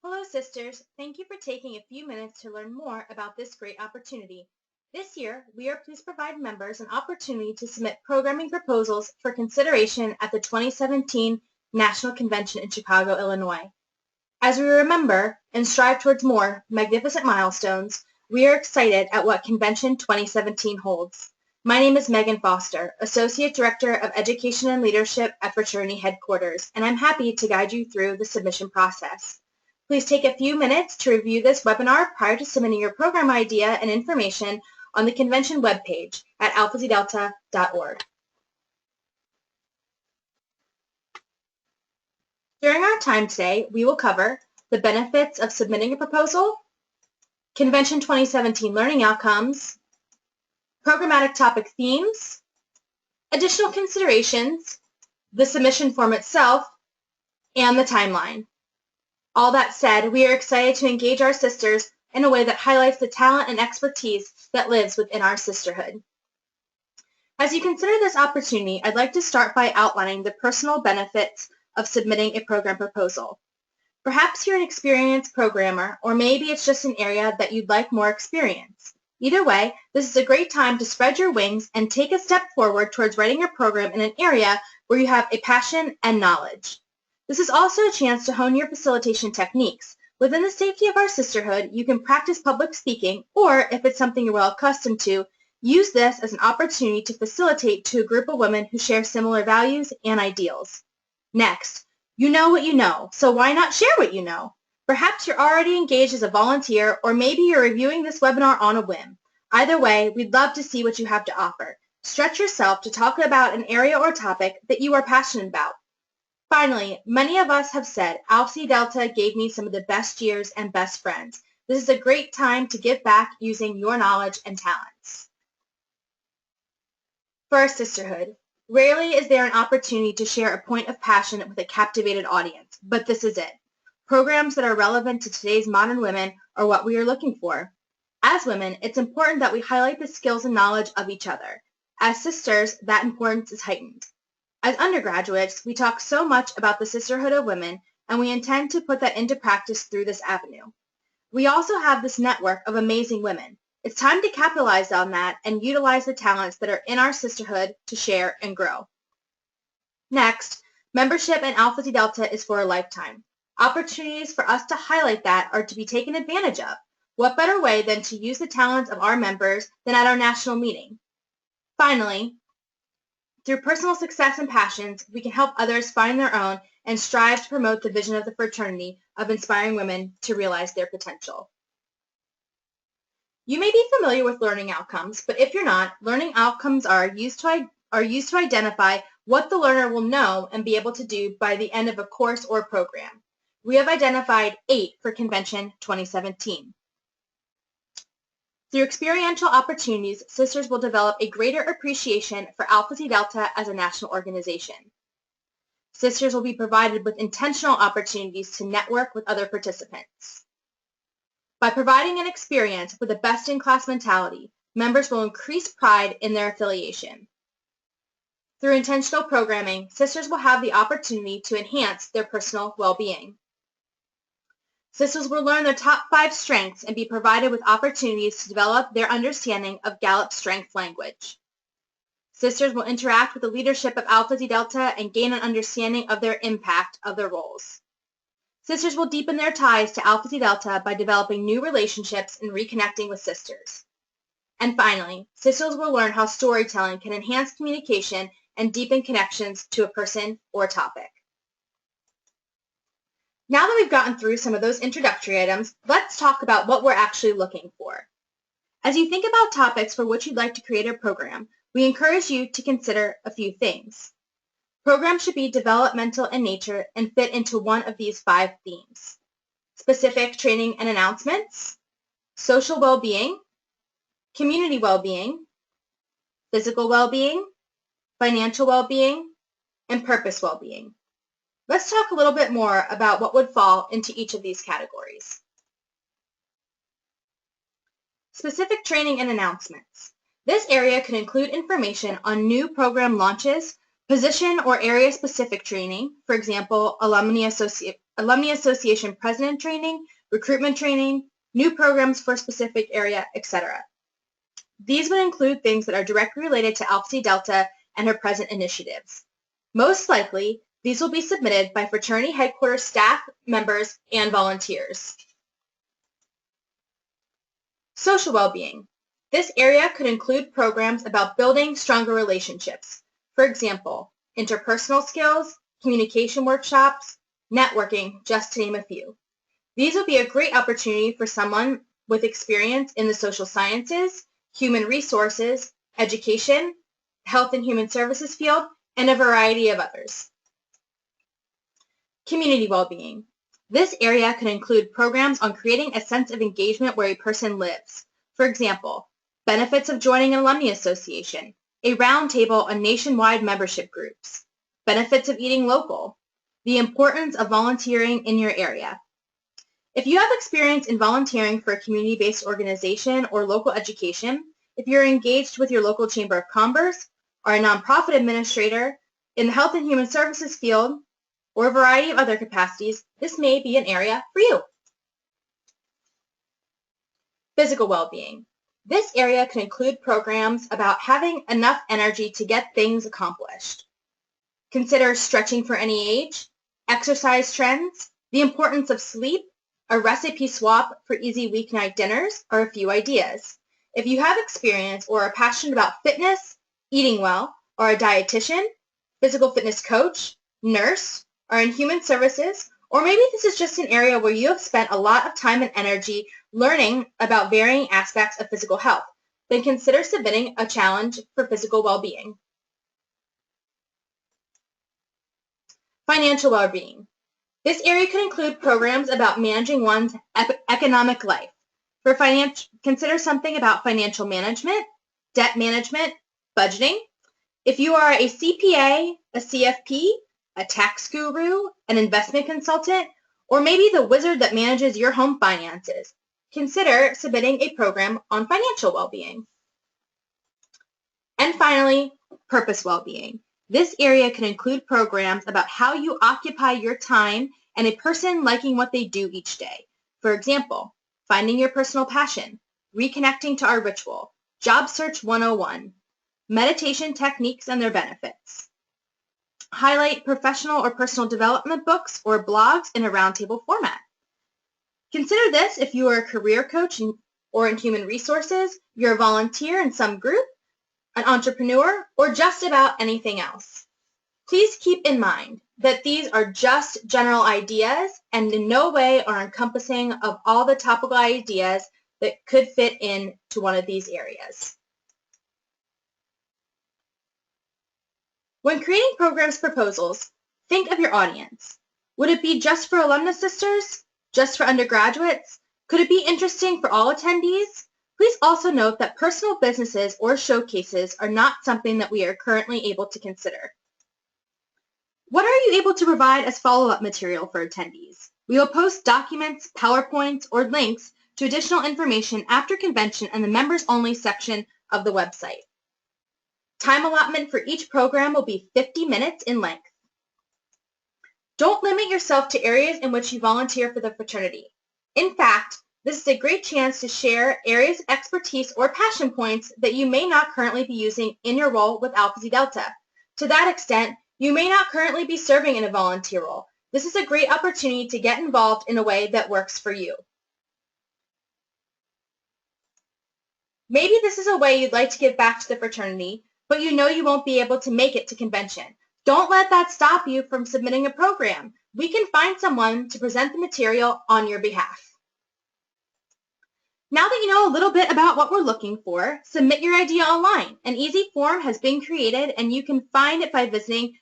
Hello, sisters. Thank you for taking a few minutes to learn more about this great opportunity. This year, we are pleased to provide members an opportunity to submit programming proposals for consideration at the 2017 National Convention in Chicago, Illinois. As we remember and strive towards more magnificent milestones, we are excited at what Convention 2017 holds. My name is Megan Foster, Associate Director of Education and Leadership at Fraternity Headquarters, and I'm happy to guide you through the submission process. Please take a few minutes to review this webinar prior to submitting your program idea and information on the convention webpage at alphaZdelta.org. During our time today, we will cover the benefits of submitting a proposal, Convention 2017 learning outcomes, programmatic topic themes, additional considerations, the submission form itself, and the timeline. All that said, we are excited to engage our sisters in a way that highlights the talent and expertise that lives within our sisterhood. As you consider this opportunity, I'd like to start by outlining the personal benefits of submitting a program proposal. Perhaps you're an experienced programmer, or maybe it's just an area that you'd like more experience. Either way, this is a great time to spread your wings and take a step forward towards writing your program in an area where you have a passion and knowledge. This is also a chance to hone your facilitation techniques. Within the safety of our sisterhood, you can practice public speaking, or if it's something you're well accustomed to, use this as an opportunity to facilitate to a group of women who share similar values and ideals. Next, you know what you know, so why not share what you know? Perhaps you're already engaged as a volunteer, or maybe you're reviewing this webinar on a whim. Either way, we'd love to see what you have to offer. Stretch yourself to talk about an area or topic that you are passionate about. Finally, many of us have said, Alpha Delta gave me some of the best years and best friends. This is a great time to give back using your knowledge and talents. For our sisterhood, rarely is there an opportunity to share a point of passion with a captivated audience, but this is it. Programs that are relevant to today's modern women are what we are looking for. As women, it's important that we highlight the skills and knowledge of each other. As sisters, that importance is heightened. As undergraduates, we talk so much about the sisterhood of women, and we intend to put that into practice through this avenue. We also have this network of amazing women. It's time to capitalize on that and utilize the talents that are in our sisterhood to share and grow. Next, membership in Alpha Delta is for a lifetime. Opportunities for us to highlight that are to be taken advantage of. What better way than to use the talents of our members than at our national meeting? Finally, through personal success and passions, we can help others find their own and strive to promote the vision of the fraternity of inspiring women to realize their potential. You may be familiar with learning outcomes, but if you're not, learning outcomes are used to identify what the learner will know and be able to do by the end of a course or program. We have identified 8 for Convention 2017. Through experiential opportunities, sisters will develop a greater appreciation for Alpha Delta as a national organization. Sisters will be provided with intentional opportunities to network with other participants. By providing an experience with a best-in-class mentality, members will increase pride in their affiliation. Through intentional programming, sisters will have the opportunity to enhance their personal well-being. Sisters will learn their top 5 strengths and be provided with opportunities to develop their understanding of Gallup's strength language. Sisters will interact with the leadership of Alpha Delta and gain an understanding of their impact of their roles. Sisters will deepen their ties to Alpha Delta by developing new relationships and reconnecting with sisters. And finally, sisters will learn how storytelling can enhance communication and deepen connections to a person or topic. Now that we've gotten through some of those introductory items, let's talk about what we're actually looking for. As you think about topics for which you'd like to create a program, we encourage you to consider a few things. Programs should be developmental in nature and fit into one of these 5 themes: specific training and announcements, social well-being, community well-being, physical well-being, financial well-being, and purpose well-being. Let's talk a little bit more about what would fall into each of these categories. Specific training and announcements. This area could include information on new program launches, position or area-specific training, for example, alumni Alumni Association President Training, Recruitment Training, new programs for a specific area, etc. These would include things that are directly related to Alpha Psi Delta and her present initiatives. Most likely, these will be submitted by fraternity headquarters staff members and volunteers. Social well-being. This area could include programs about building stronger relationships. For example, interpersonal skills, communication workshops, networking, just to name a few. These would be a great opportunity for someone with experience in the social sciences, human resources, education, health and human services field, and a variety of others. Community well-being. This area could include programs on creating a sense of engagement where a person lives. For example, benefits of joining an alumni association, a roundtable on nationwide membership groups, benefits of eating local, the importance of volunteering in your area. If you have experience in volunteering for a community-based organization or local education, if you're engaged with your local Chamber of Commerce or a nonprofit administrator in the health and human services field, or a variety of other capacities, this may be an area for you. Physical well-being. This area can include programs about having enough energy to get things accomplished. Consider stretching for any age, exercise trends, the importance of sleep, a recipe swap for easy weeknight dinners, are a few ideas. If you have experience or are passionate about fitness, eating well, or a dietitian, physical fitness coach, nurse, or in human services, or maybe this is just an area where you have spent a lot of time and energy learning about varying aspects of physical health, then consider submitting a challenge for physical well-being. Financial well-being. This area could include programs about managing one's economic life. For consider something about financial management, debt management, budgeting. If you are a CPA, a CFP, a tax guru, an investment consultant, or maybe the wizard that manages your home finances, consider submitting a program on financial well-being. And finally, purpose well-being. This area can include programs about how you occupy your time and a person liking what they do each day. For example, finding your personal passion, reconnecting to our ritual, Job Search 101, meditation techniques and their benefits. Highlight professional or personal development books or blogs in a roundtable format. Consider this if you are a career coach or in human resources, you're a volunteer in some group, an entrepreneur, or just about anything else. Please keep in mind that these are just general ideas and in no way are encompassing of all the topical ideas that could fit into one of these areas. When creating programs proposals, think of your audience. Would it be just for alumnus sisters? Just for undergraduates? Could it be interesting for all attendees? Please also note that personal businesses or showcases are not something that we are currently able to consider. What are you able to provide as follow-up material for attendees? We will post documents, PowerPoints, or links to additional information after convention and the members-only section of the website. Time allotment for each program will be 50 minutes in length. Don't limit yourself to areas in which you volunteer for the fraternity. In fact, this is a great chance to share areas of expertise or passion points that you may not currently be using in your role with Alpha Psi Delta. To that extent, you may not currently be serving in a volunteer role. This is a great opportunity to get involved in a way that works for you. Maybe this is a way you'd like to give back to the fraternity, but you know you won't be able to make it to convention. Don't let that stop you from submitting a program. We can find someone to present the material on your behalf. Now that you know a little bit about what we're looking for, submit your idea online. An easy form has been created and you can find it by visiting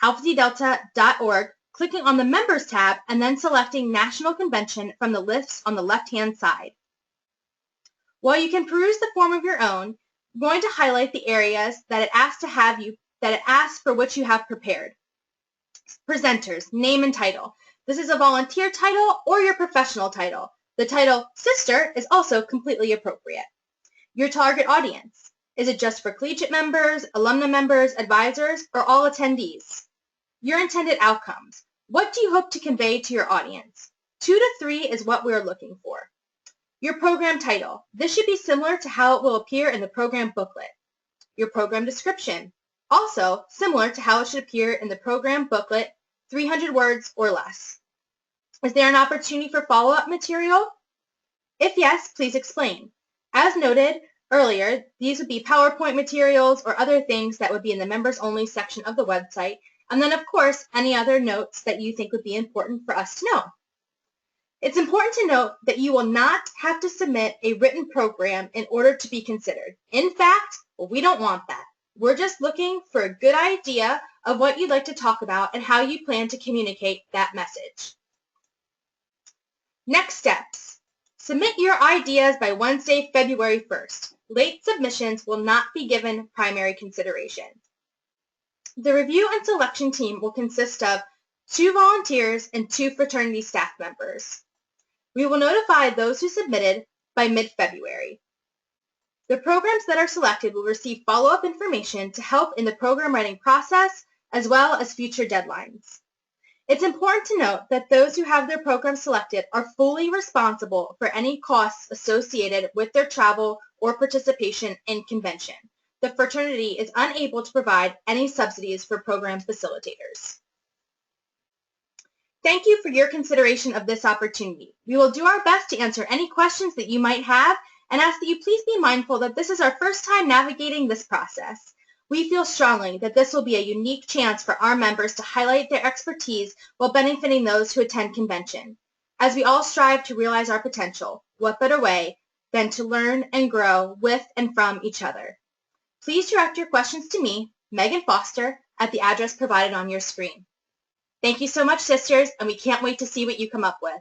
alphapsidelta.org, clicking on the Members tab, and then selecting National Convention from the list on the left-hand side. While you can peruse the form of your own, I'm going to highlight the areas that it asks for which you have prepared. Presenters, name and title. This is a volunteer title or your professional title. The title Sister is also completely appropriate. Your target audience. Is it just for collegiate members, alumni members, advisors, or all attendees? Your intended outcomes. What do you hope to convey to your audience? 2 to 3 is what we're looking for. Your program title. This should be similar to how it will appear in the program booklet. Your program description. Also similar to how it should appear in the program booklet, 300 words or less. Is there an opportunity for follow-up material? If yes, please explain. As noted earlier, these would be PowerPoint materials or other things that would be in the members only section of the website, and then of course any other notes that you think would be important for us to know. It's important to note that you will not have to submit a written program in order to be considered. In fact, we don't want that. We're just looking for a good idea of what you'd like to talk about and how you plan to communicate that message. Next steps. Submit your ideas by Wednesday, February 1st. Late submissions will not be given primary consideration. The review and selection team will consist of 2 volunteers and 2 fraternity staff members. We will notify those who submitted by mid-February. The programs that are selected will receive follow-up information to help in the program writing process as well as future deadlines. It's important to note that those who have their program selected are fully responsible for any costs associated with their travel or participation in convention. The fraternity is unable to provide any subsidies for program facilitators. Thank you for your consideration of this opportunity. We will do our best to answer any questions that you might have and ask that you please be mindful that this is our first time navigating this process. We feel strongly that this will be a unique chance for our members to highlight their expertise while benefiting those who attend convention. As we all strive to realize our potential, what better way than to learn and grow with and from each other? Please direct your questions to me, Megan Foster, at the address provided on your screen. Thank you so much, sisters, and we can't wait to see what you come up with.